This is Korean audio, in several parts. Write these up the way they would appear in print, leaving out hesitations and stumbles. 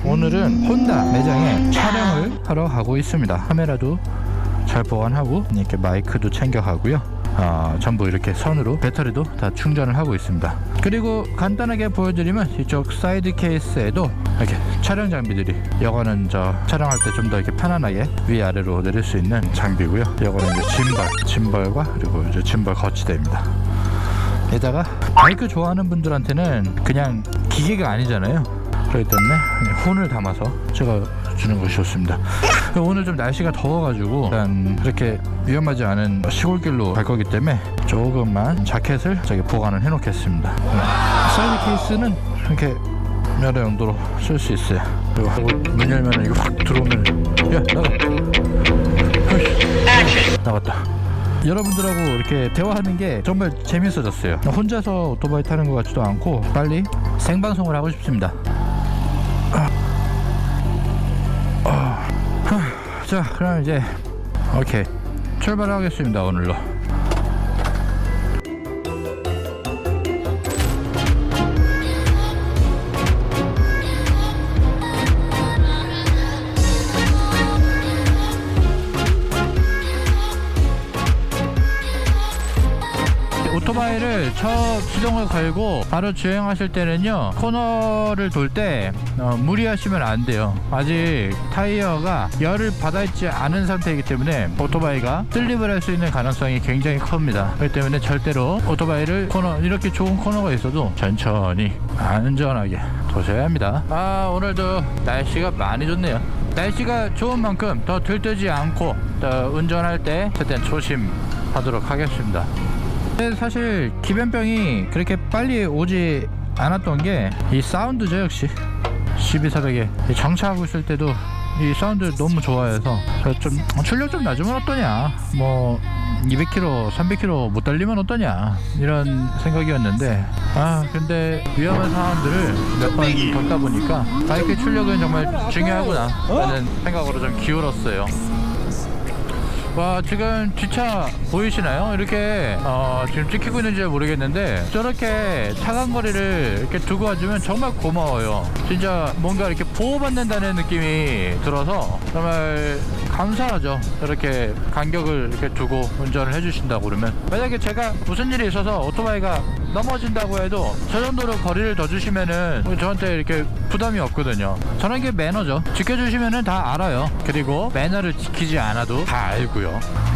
오늘은 혼다 매장에 촬영을 하러 가고 있습니다. 카메라도 잘 보관하고 이렇게 마이크도 챙겨가고요. 전부 이렇게 선으로 배터리도 다 충전을 하고 있습니다. 그리고 간단하게 보여드리면 이쪽 사이드 케이스에도 이렇게 촬영 장비들이, 이거는 저 촬영할 때 좀 더 이렇게 편안하게 위아래로 내릴 수 있는 장비고요. 이거는 이제 짐벌과 그리고 이제 짐벌 거치대입니다. 게다가 바이크 좋아하는 분들한테는 그냥 기계가 아니잖아요. 그렇기 때문에 혼을 담아서 제가 주는 것이 좋습니다. 오늘 좀 날씨가 더워가지고 일단 그렇게 위험하지 않은 시골길로 갈 거기 때문에 조금만 자켓을 저기 보관을 해 놓겠습니다. 사이드 케이스는 이렇게 여러 용도로 쓸 수 있어요. 그리고 문 열면 이거 확 들어오면, 야 나갔다. 여러분들하고 이렇게 대화하는 게 정말 재밌어졌어요. 혼자서 오토바이 타는 것 같지도 않고 빨리 생방송을 하고 싶습니다. 자, 그럼 이제 오케이 출발하겠습니다. 오늘로. 오토바이를 첫 시동을 걸고 바로 주행하실 때는요, 코너를 돌 때 무리하시면 안 돼요. 아직 타이어가 열을 받아있지 않은 상태이기 때문에 오토바이가 슬립을 할 수 있는 가능성이 굉장히 큽니다. 그렇기 때문에 절대로 오토바이를 이렇게 좋은 코너가 있어도 천천히 안전하게 도셔야 합니다. 오늘도 날씨가 많이 좋네요. 날씨가 좋은 만큼 더 들뜨지 않고 더 운전할 때 최대한 조심하도록 하겠습니다. 사실 기변병이 그렇게 빨리 오지 않았던 게 이 사운드죠. 역시 12사백에 정차하고 있을 때도 이 사운드 너무 좋아해서 좀 출력 좀 낮으면 어떠냐, 뭐 200km 300km 못 달리면 어떠냐, 이런 생각이었는데 근데 위험한 상황들을 몇 번 겪다 보니까 바이크 출력은 정말 중요하구나 라는 생각으로 좀 기울었어요. 와, 지금 뒷차 보이시나요? 이렇게 지금 찍히고 있는지 모르겠는데 저렇게 차간 거리를 이렇게 두고 와주면 정말 고마워요. 진짜 뭔가 이렇게 보호받는다는 느낌이 들어서 정말 감사하죠. 저렇게 간격을 이렇게 두고 운전을 해주신다고 그러면. 만약에 제가 무슨 일이 있어서 오토바이가 넘어진다고 해도 저 정도로 거리를 더 주시면은 저한테 이렇게 부담이 없거든요. 저런 게 매너죠. 지켜주시면은 다 알아요. 그리고 매너를 지키지 않아도 다 알고요.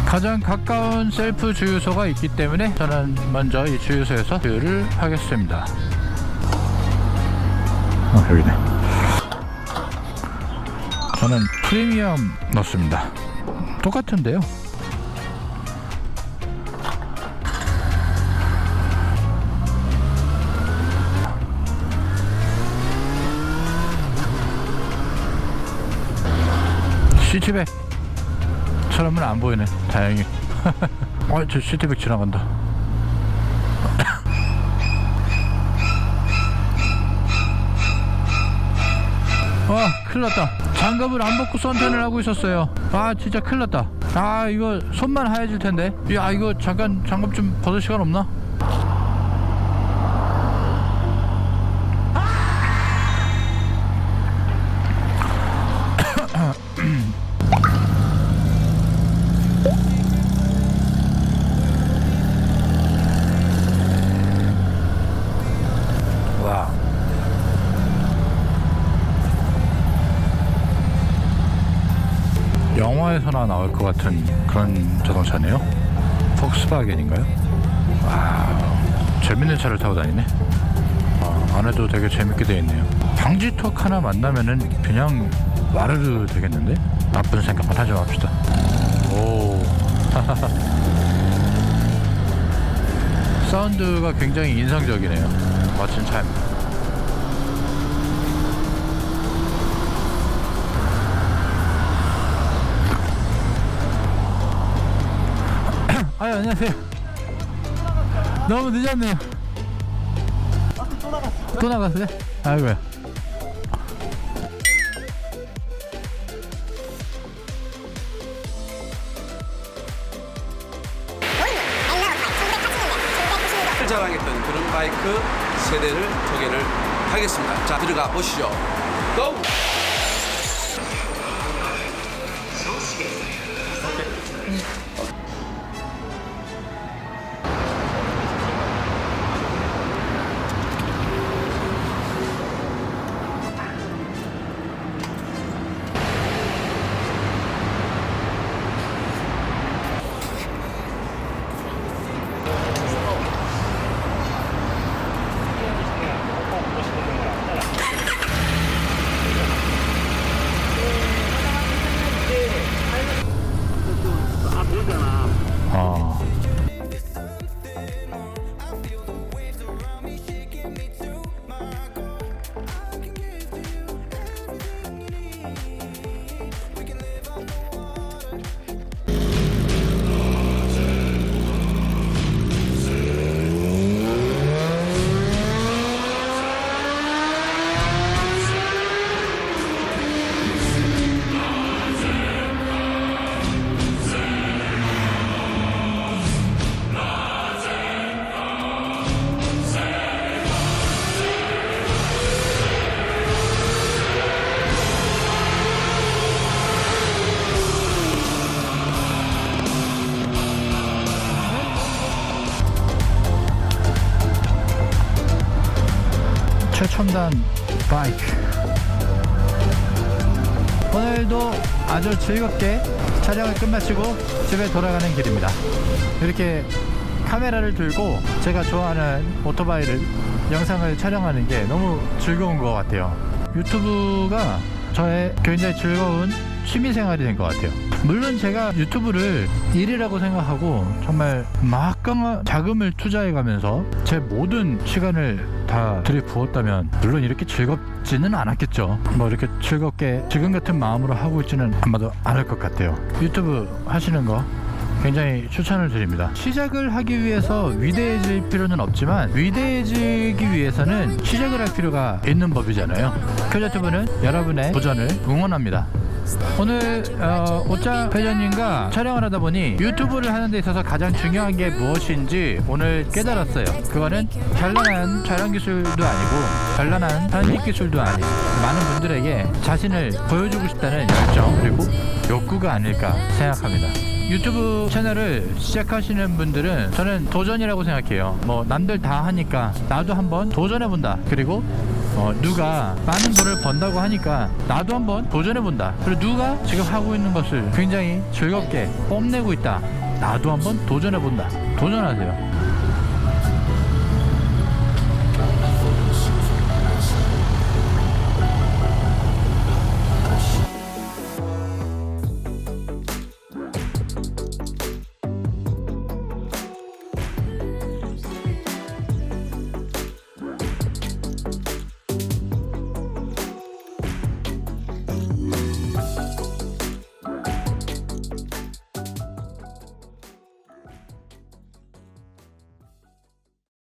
가장 가까운 셀프 주유소가 있기 때문에 저는 먼저 이 주유소에서 주유를 하겠습니다. 여기네. 저는 프리미엄 넣습니다. 똑같은데요. 시티백 사람은 안 보이네. 다행히. 저 시티백 지나간다. 큰일났다. 장갑을 안 벗고 선텐을 하고 있었어요. 진짜 큰일났다. 이거 손만 하얘질 텐데. 이거 잠깐 장갑 좀 벗을 시간 없나? 영화에서나 나올 것 같은 그런 자동차네요. 폭스바겐인가요? 재밌는 차를 타고 다니네. 안에도 되게 재밌게 되어 있네요. 방지턱 하나 만나면은 그냥 와르르 되겠는데? 나쁜 생각만 하지 맙시다. 오. 사운드가 굉장히 인상적이네요. 멋진 차입니다. 안녕하세요. 너무 늦었네요. 또 나갔어요? 아이고야. 자랑했던 그런 바이크 세대를 소개를 하겠습니다. 자, 들어가 보시죠. 고! 첨단 바이크. 오늘도 아주 즐겁게 촬영을 끝마치고 집에 돌아가는 길입니다. 이렇게 카메라를 들고 제가 좋아하는 오토바이를 영상을 촬영하는 게 너무 즐거운 것 같아요. 유튜브가 저의 굉장히 즐거운 취미생활이 된 것 같아요. 물론 제가 유튜브를 일이라고 생각하고 정말 막강한 자금을 투자해가면서 제 모든 시간을 다 들이부었다면 물론 이렇게 즐겁지는 않았겠죠. 뭐 이렇게 즐겁게 지금 같은 마음으로 하고 있지는 아마도 않을 것 같아요. 유튜브 하시는 거 굉장히 추천을 드립니다. 시작을 하기 위해서 위대해질 필요는 없지만 위대해지기 위해서는 시작을 할 필요가 있는 법이잖아요. 큐저튜브는 여러분의 도전을 응원합니다. 오늘 오짜 회장님과 촬영을 하다 보니 유튜브를 하는 데 있어서 가장 중요한 게 무엇인지 오늘 깨달았어요. 그거는 별난한 촬영 기술도 아니고 별난한 편집 기술도 아닌 많은 분들에게 자신을 보여주고 싶다는 열정 그리고 욕구가 아닐까 생각합니다. 유튜브 채널을 시작하시는 분들은 저는 도전이라고 생각해요. 뭐 남들 다 하니까 나도 한번 도전해본다. 그리고 누가 많은 돈을 번다고 하니까 나도 한번 도전해본다. 그리고 누가 지금 하고 있는 것을 굉장히 즐겁게 뽐내고 있다. 나도 한번 도전해본다. 도전하세요.